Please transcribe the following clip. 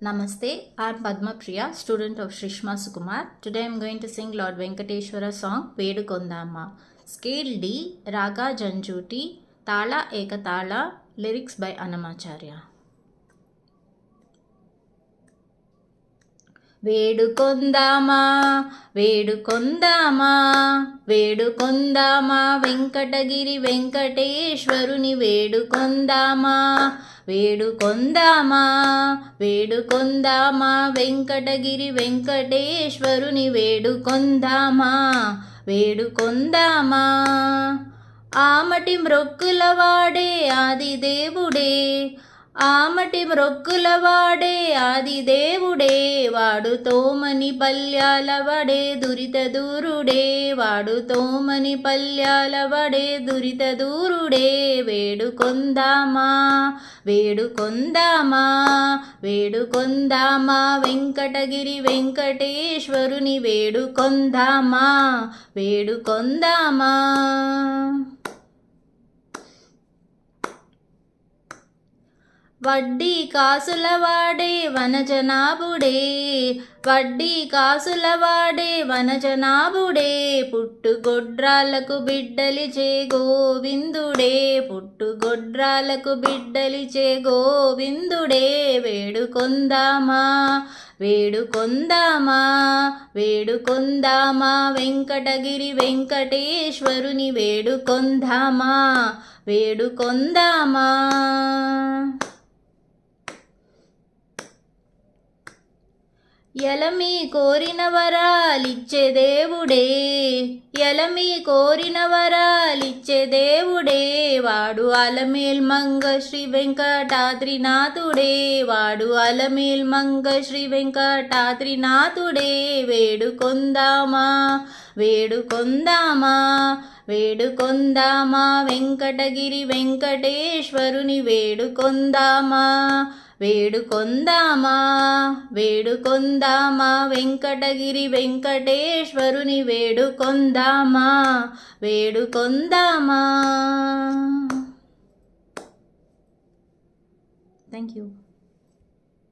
Namaste, I am Padma Priya, student of Shrishma Sukumar. Today I am going to sing Lord Venkateshwara song Vedukondama. Scale D, Raga Janjuti, Tala Ekatala, lyrics by Annamacharya. వేడుకొందామా వేడుకొందామా వేడుకొందామా Venkatagiri వెంకటేశ్వరుని వేడుకొందామా వేడుకొందామా వేడుకొందామా వెంకటగిరి వెంకటేశ్వరుని వేడుకొందామా వేడుకొందామా ఆమటి మ్రొక్కులవాడే ఆది దేవుడే ఆమటి మ్రొక్కులవాడే ఆది దేవుడే వాడు తోమని పల్యాలవడే దురిత దూరుడే వాడు తోమని పల్యాలవడే దురిత దూరుడే వేడుకొందామా వేడుకొందామా వేడుకొందామా వెంకటగిరి వెంకటేశ్వరుని వేడుకొందామా వేడుకొందామా వడ్డీ కాసులవాడే వనజనాభుడే వడ్డీ కాసులవాడే వనజనాభుడే పుట్టుగొడ్రాలకు బిడ్డలిచే గోవిందుడే పుట్టుగొడ్రాలకు బిడ్డలిచే గోవిందుడే వేడుకొందామా వేడుకొందామా వేడుకొందామా వెంకటగిరి వెంకటేశ్వరుని వేడుకొందామా వేడుకొందామా ఎలమి కోరిన వరాలిచ్చే దేవుడే ఎలమి కోరిన వరాలిచ్చే దేవుడే వాడు అలమేల్ మంగ శ్రీ వెంకటాద్రినాథుడే వాడు అలమేల్ మంగ శ్రీ వెంకటాద్రినాథుడే వేడుకొందామా వేడుకొందామా వేడుకొందామా వెంకటగిరి వెంకటేశ్వరుని వేడుకొందామా వేడుకొందామా వేడుకొందామా వెంకటగిరి వెంకటేశ్వరుని వేడుకొందామా వేడుకొందామా. Thank you.